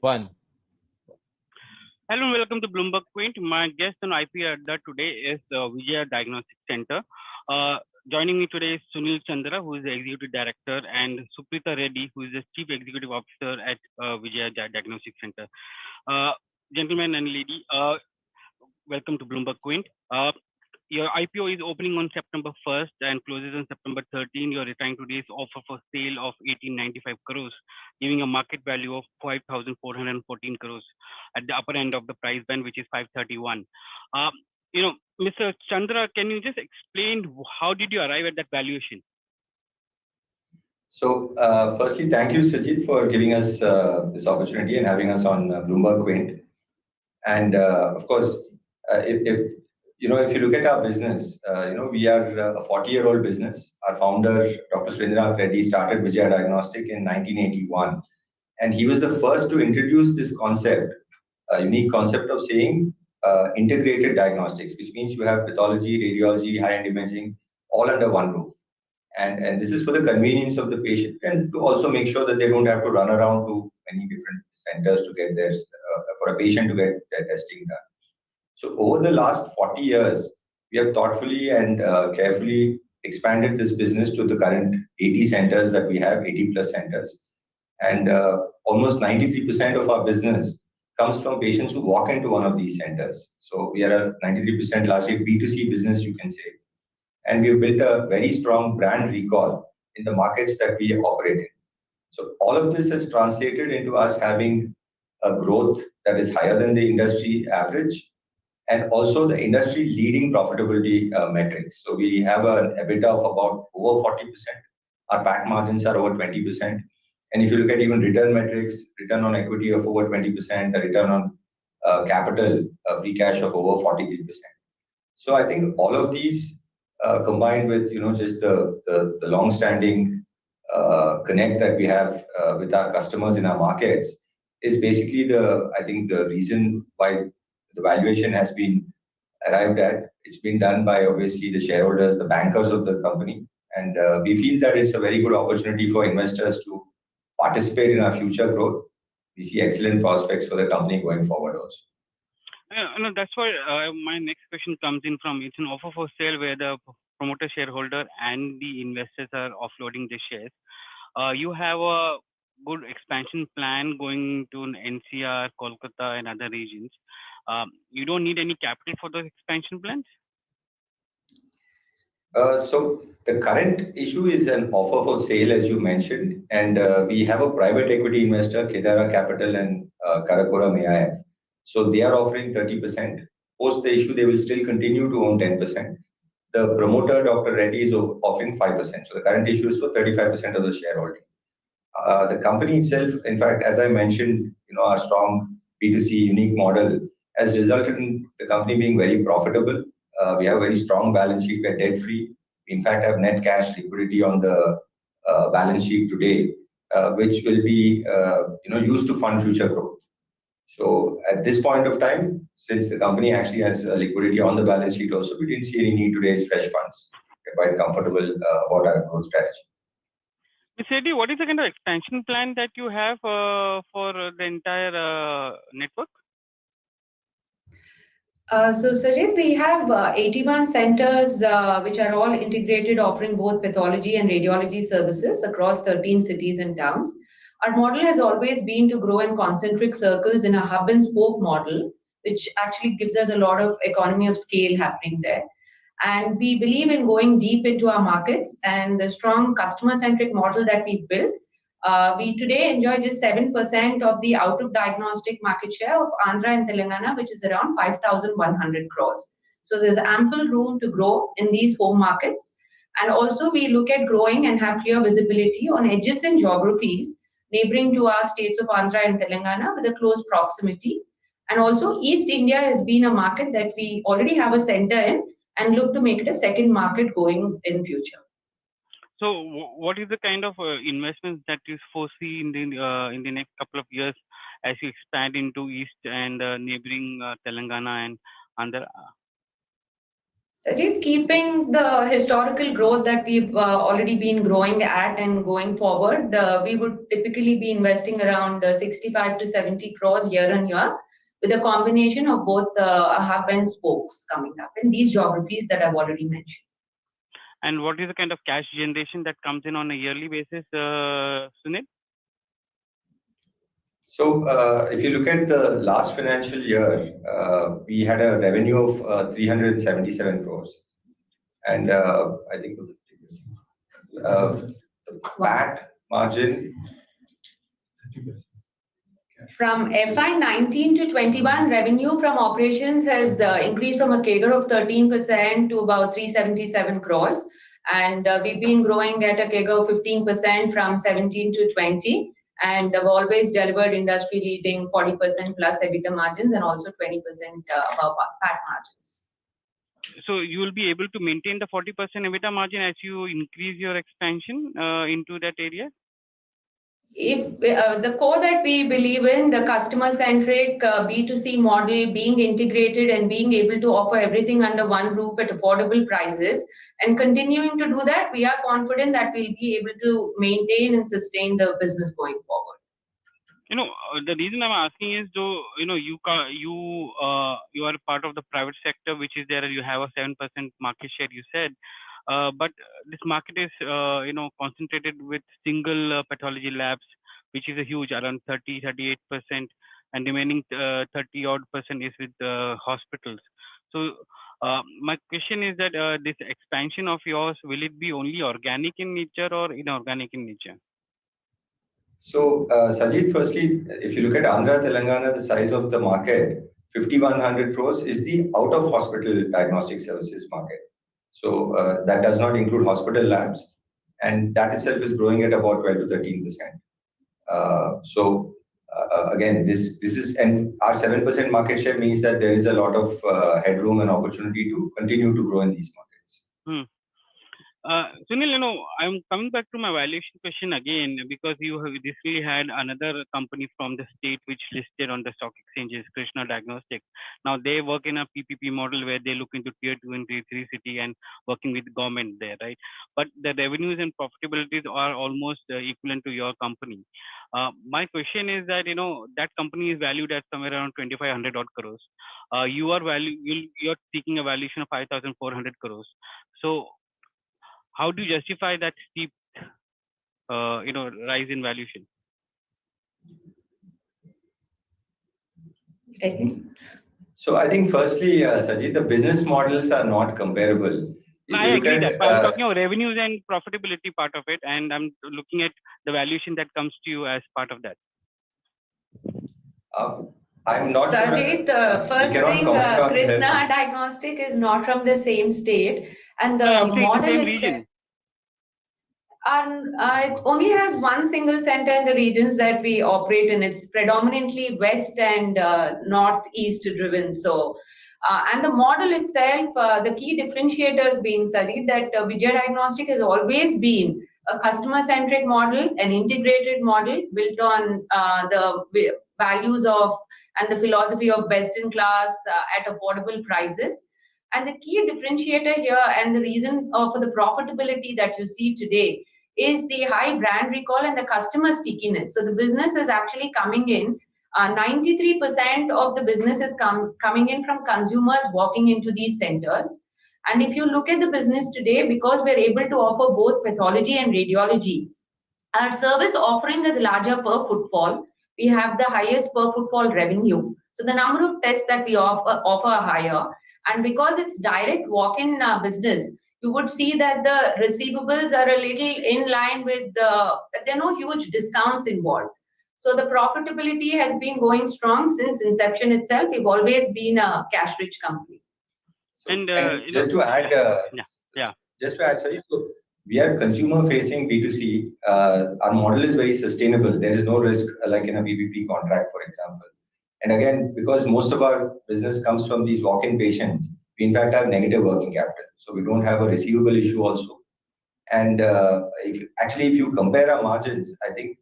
1. Hello and welcome to Bloomberg Quint. My guest on IP Adda today is Vijaya Diagnostic Center. Joining me today is Sunil Chandra, who is the Executive Director, and Suprita Reddy, who is the Chief Executive Officer at Vijaya Diagnostic Center. Gentlemen and lady, welcome to Bloomberg Quint. Your IPO is opening on September 1st and closes on September 13. You're trying today's offer for sale of 1895 crores, giving a market value of 5,414 crores at the upper end of the price band, which is 531. Mr. Chandra, can you just explain how did you arrive at that valuation? So, firstly, thank you, Sajid, for giving us this opportunity and having us on Bloomberg Quint. And of course, if you look at our business, we are a 40-year-old business. Our founder, Dr. Surendranath Reddy, started Vijaya Diagnostic in 1981. And he was the first to introduce this concept, a unique concept of saying integrated diagnostics, which means you have pathology, radiology, high-end imaging, all under one roof. And this is for the convenience of the patient and to also make sure that they don't have to run around to many different centers to get their, for a patient to get their testing done. So over the last 40 years, we have thoughtfully and carefully expanded this business to the current 80 centers that we have, 80 plus centers. And almost 93% of our business comes from patients who walk into one of these centers. So we are a 93% largely B2C business, you can say. And we've built a very strong brand recall in the markets that we operate in. So all of this has translated into us having a growth that is higher than the industry average and also the industry leading profitability metrics. So we have an EBITDA of about over 40%. Our PAT margins are over 20%. And if you look at even return metrics, return on equity of over 20%, the return on capital, free cash of over 43%. So I think all of these combined with just the long-standing connect that we have with our customers in our markets is basically the reason why the valuation has been arrived at. It's been done by obviously the shareholders, the bankers of the company, and we feel that it's a very good opportunity for investors to participate in our future growth. We see excellent prospects for the company going forward also. No, that's why my next question comes in from. It's an offer for sale where the promoter shareholder and the investors are offloading the shares. You have a good expansion plan going to NCR, Kolkata, and other regions. You don't need any capital for those expansion plans? So the current issue is an offer for sale, as you mentioned, and we have a private equity investor, Kedara Capital and Karakoram AIF. So they are offering 30%. Post the issue, they will still continue to own 10%. The promoter, Dr. Reddy, is offering 5%. So the current issue is for 35% of the shareholding. The company itself, in fact, as I mentioned, our strong B2C unique model has resulted in the company being very profitable. We have a very strong balance sheet. We are debt free. We in fact have net cash liquidity on the balance sheet today, which will be used to fund future growth. So at this point of time, since the company actually has liquidity on the balance sheet also, we didn't see any need to raise fresh funds. We're quite comfortable about our growth strategy. Ms. Reddy, what is the kind of expansion plan that you have for the entire network? So, Sajid, we have 81 centers which are all integrated, offering both pathology and radiology services across 13 cities and towns. Our model has always been to grow in concentric circles in a hub and spoke model, which actually gives us a lot of economy of scale happening there. And we believe in going deep into our markets and the strong customer-centric model that we built. We today enjoy just 7% of the out-of-diagnostic market share of Andhra and Telangana, which is around 5,100 crores. So there's ample room to grow in these home markets. And also we look at growing and have clear visibility on adjacent geographies neighboring to our states of Andhra and Telangana with a close proximity. And also East India has been a market that we already have a center in and look to make it a second market going in future. So, what is the kind of investments that you foresee in the next couple of years as you expand into East and neighboring Telangana and Andhra? Sajid, keeping the historical growth that we've already been growing at and going forward, we would typically be investing around 65 to 70 crores year on year, with a combination of both a hub and spokes coming up in these geographies that I've already mentioned. And what is the kind of cash generation that comes in on a yearly basis, Sunil? So if you look at the last financial year, we had a revenue of 377 crores. And I think the PAT margin. From FY19 to 21, revenue from operations has increased from a CAGR of 13% to about 377 crores. And we've been growing at a CAGR of 15% from 17 to 20. And we've always delivered industry-leading 40% plus EBITDA margins and also 20% above PAT margins. So you will be able to maintain the 40% EBITDA margin as you increase your expansion into that area? If the core that we believe in, the customer-centric B2C model, being integrated and being able to offer everything under one roof at affordable prices, and continuing to do that, we are confident that we'll be able to maintain and sustain the business going forward. The reason I'm asking is, though, you are part of the private sector, which is there. You have a 7% market share, you said. But this market is, concentrated with single pathology labs, which is a huge, around 38%, and remaining 30-odd% is with hospitals. So my question is that this expansion of yours, will it be only organic in nature or inorganic in nature? So, Sajid, firstly, if you look at Andhra, Telangana, the size of the market, 5,100 crores is the out-of-hospital diagnostic services market. So that does not include hospital labs, and that itself is growing at about 12 to 13%. So again, this is, and our 7% market share means that there is a lot of headroom and opportunity to continue to grow in these markets. Sunil, I'm coming back to my valuation question again, because you have recently had another company from the state which listed on the stock exchanges, Krishna Diagnostics. Now they work in a PPP model where they look into tier 2 and tier 3 city and working with government there, right? But the revenues and profitabilities are almost equivalent to your company. My question is that, that company is valued at somewhere around 2,500 odd crores. You're seeking a valuation of 5,400 crores. So how do you justify that steep, rise in valuation? So I think firstly, Sajid, the business models are not comparable. I agree that. I'm talking about revenues and profitability part of it, and I'm looking at the valuation that comes to you as part of that. I'm not Sajid, sure. First thing, Krishna Diagnostic is not from the same state, and the model itself. It only has one single center in the regions that we operate in. It's predominantly west and northeast driven. So, and the model itself, the key differentiators being studied that Vijaya Diagnostic has always been a customer-centric model, an integrated model built on the values of and the philosophy of best-in-class at affordable prices. And the key differentiator here and the reason for the profitability that you see today is the high brand recall and the customer stickiness. So the business is actually coming in. 93% of the business is coming in from consumers walking into these centers. And if you look at the business today, because we're able to offer both pathology and radiology, our service offering is larger per footfall. We have the highest per footfall revenue. So the number of tests that we offer are higher. And because it's direct walk-in business, you would see that the receivables are a little in line with there are no huge discounts involved. So the profitability has been going strong since inception itself. We've always been a cash-rich company. So, and just to add, sorry, so we are consumer-facing B2C. Our model is very sustainable. There is no risk like in a PPP contract, for example. And again, because most of our business comes from these walk-in patients, we in fact have negative working capital. So we don't have a receivable issue also. And if you compare our margins, I think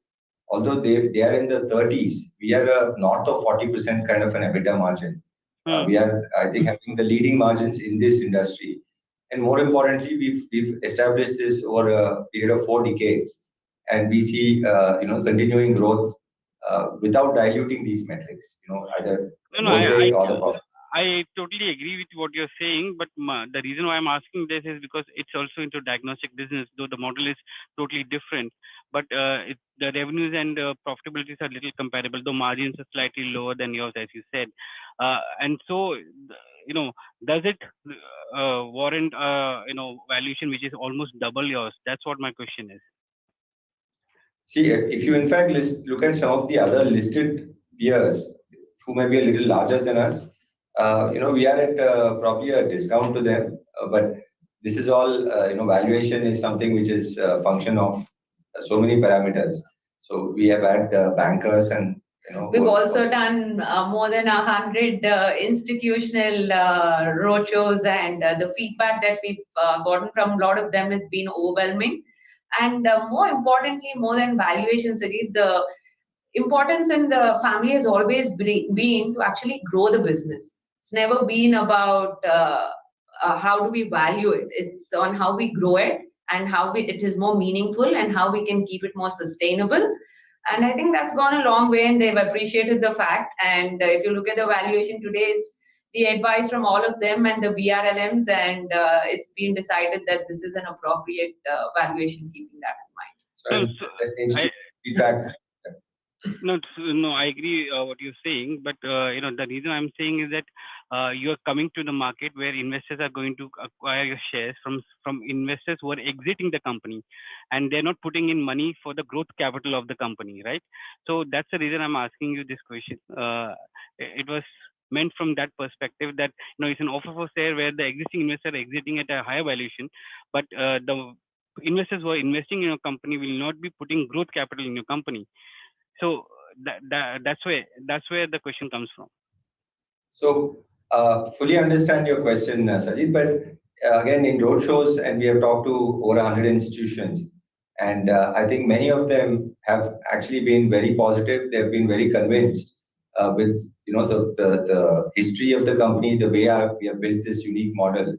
although they are in the 30s, we are north of 40% kind of an EBITDA margin. We are, I think, having the leading margins in this industry. And more importantly, we've established this over a period of 4 decades, and we see continuing growth without diluting these metrics. Either the growth rate or the profit. I totally agree with what you're saying, but the reason why I'm asking this is because it's also into diagnostic business, though the model is totally different. But the revenues and profitabilities are little comparable, though margins are slightly lower than yours, as you said. And so, does it warrant valuation which is almost double yours? That's what my question is. See, if you in fact look at some of the other listed peers who may be a little larger than us, we are at probably a discount to them. But this is all, valuation is something which is a function of so many parameters. So we have had bankers and, we've also done more than 100 institutional roadshows, and the feedback that we've gotten from a lot of them has been overwhelming. And more importantly, more than valuation, Sajid, the importance in the family has always been to actually grow the business. It's never been about how do we value it. It's on how we grow it and how it is more meaningful and how we can keep it more sustainable. And I think that's gone a long way, and they've appreciated the fact. And if you look at the valuation today, it's the advice from all of them and the BRLMs, and it's been decided that this is an appropriate valuation, keeping that in mind. Feedback. No, I agree what you're saying, but the reason I'm saying is that you're coming to the market where investors are going to acquire your shares from investors who are exiting the company, and they're not putting in money for the growth capital of the company, right? So that's the reason I'm asking you this question. It was meant from that perspective that it's an offer for sale where the existing investor are exiting at a higher valuation, but the investors who are investing in your company will not be putting growth capital in your company. So that's where the question comes from. So fully understand your question, Sajid, but again, in roadshows, and we have talked to over 100 institutions, and I think many of them have actually been very positive. They've been very convinced with the history of the company, the way we have built this unique model,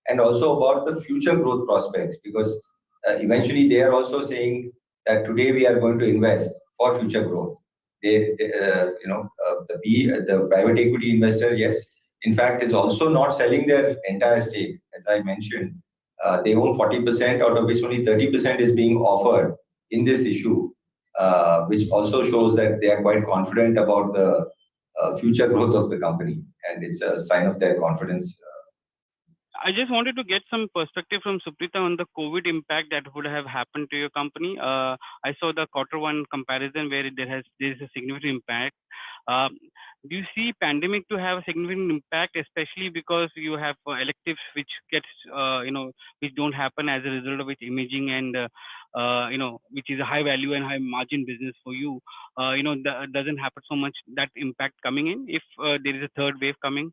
and also about the future growth prospects, because eventually they are also saying that today we are going to invest for future growth. The private equity investor, yes, in fact, is also not selling their entire stake. As I mentioned, they own 40%, out of which only 30% is being offered in this issue, which also shows that they are quite confident about the future growth of the company, and it's a sign of their confidence. I just wanted to get some perspective from Suprita on the COVID impact that would have happened to your company. I saw the Q1 comparison where there is a significant impact. Do you see pandemic to have a significant impact, especially because you have electives which gets which don't happen as a result of its imaging and which is a high value and high margin business for you? Doesn't happen so much that impact coming in if there is a third wave coming.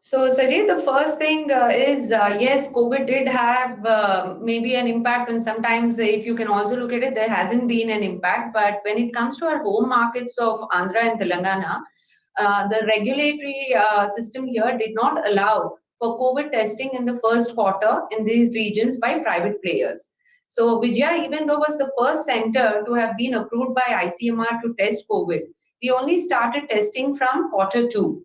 So, Sajid, the first thing is, yes, COVID did have maybe an impact, and sometimes if you can also look at it, there hasn't been an impact. But when it comes to our home markets of Andhra and Telangana, the regulatory system here did not allow for COVID testing in the first quarter in these regions by private players. So, Vijaya, even though was the first center to have been approved by ICMR to test COVID, we only started testing from Q2.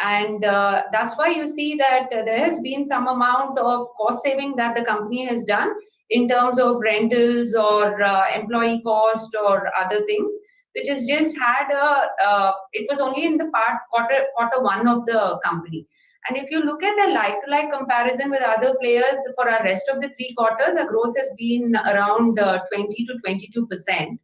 And that's why you see that there has been some amount of cost saving that the company has done in terms of rentals or employee cost or other things, which has just had it was only in the quarter one of the company. And if you look at a like-to-like comparison with other players for our rest of the 3 quarters, the growth has been around 20 to 22%.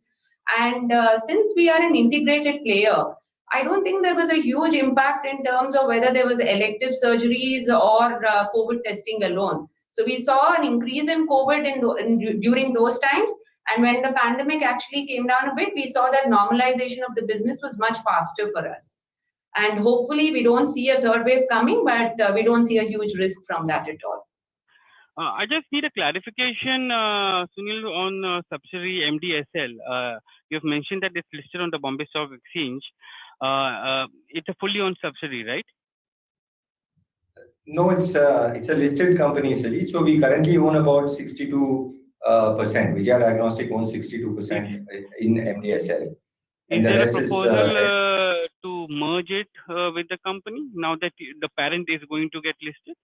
And since we are an integrated player, I don't think there was a huge impact in terms of whether there was elective surgeries or COVID testing alone. So we saw an increase in COVID during those times. And when the pandemic actually came down a bit, we saw that normalization of the business was much faster for us. And hopefully we don't see a third wave coming, but we don't see a huge risk from that at all. I just need a clarification, Sunil, on subsidiary MDSL. You've mentioned that it's listed on the Bombay Stock Exchange. It's a fully owned subsidiary, right? No, it's a listed company, Sajid. So we currently own about 62%. Vijaya Diagnostic owns 62% in MDSL. Is there a proposal to merge it with the company now that the parent is going to get listed?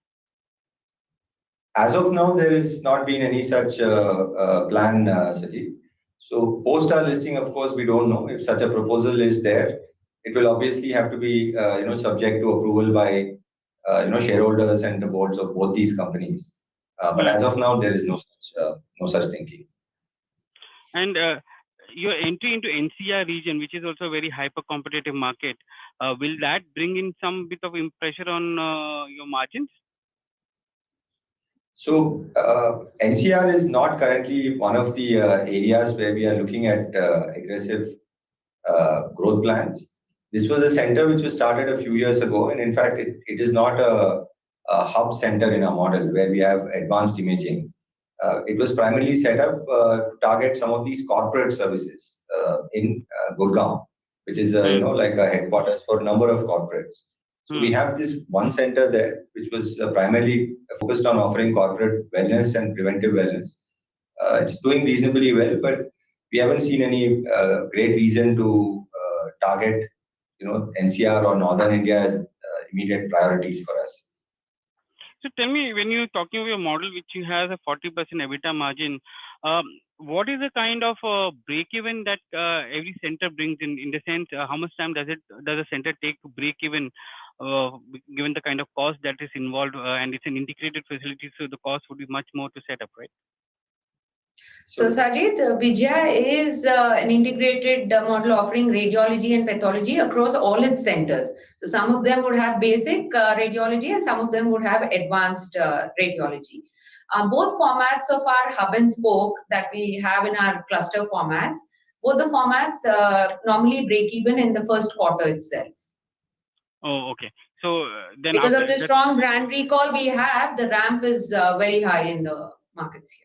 As of now, there has not been any such plan, Sajid. So post our listing, of course, we don't know if such a proposal is there. It will obviously have to be subject to approval by shareholders and the boards of both these companies. But as of now, there is no such thinking. And your entry into NCR region, which is also a very hyper competitive market, will that bring in some bit of pressure on your margins? So NCR is not currently one of the areas where we are looking at aggressive growth plans. This was a center which was started a few years ago, and in fact, it is not a hub center in our model where we have advanced imaging. It was primarily set up to target some of these corporate services in Gurgaon, which is like a headquarters for a number of corporates. So we have this one center there, which was primarily focused on offering corporate wellness and preventive wellness. It's doing reasonably well, but we haven't seen any great reason to target, NCR or Northern India as immediate priorities for us. So tell me, when you're talking of your model, which you have a 40% EBITDA margin, what is the kind of break-even that every center brings in the sense, how much time does a center take to break even, given the kind of cost that is involved, and it's an integrated facility, so the cost would be much more to set up, right? So Sajid, Vijaya is an integrated model offering radiology and pathology across all its centers. So some of them would have basic radiology and some of them would have advanced radiology. Both formats of our hub and spoke that we have in our cluster formats, both the formats normally break even in the first quarter itself. Oh, okay. So then because of the strong brand recall we have, the ramp is very high in the markets here.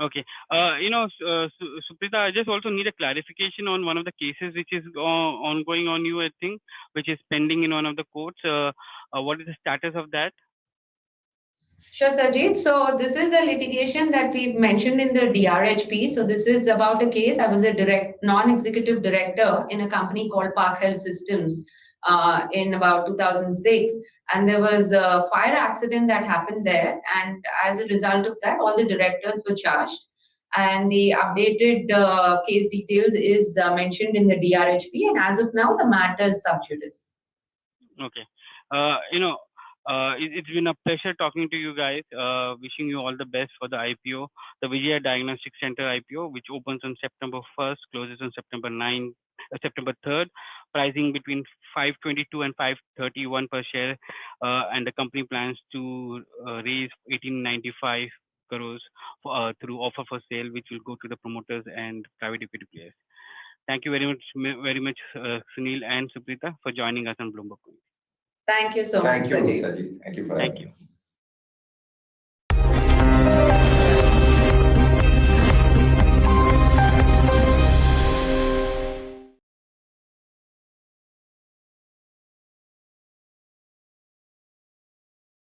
Okay. Suprita, I just also need a clarification on one of the cases which is ongoing on you, I think, which is pending in one of the courts. What is the status of that? Sure, Sajid. So this is a litigation that we've mentioned in the DRHP. So this is about a case. I was a non-executive director in a company called Park Health Systems in about 2006. And there was a fire accident that happened there. And as a result of that, all the directors were charged. And the updated case details is mentioned in the DRHP. And as of now, the matter is sub judice. Okay. It's been a pleasure talking to you guys. Wishing you all the best for the IPO, the Vijaya Diagnostic Center IPO, which opens on September 1st, closes on September 3rd, pricing between 522 and 531 per share, and the company plans to raise 1895 crores through offer for sale, which will go to the promoters and private equity players. Thank you very much, Sunil and Suprita, for joining us on Bloomberg. Thank you so much, Sajid. Thank you for having us.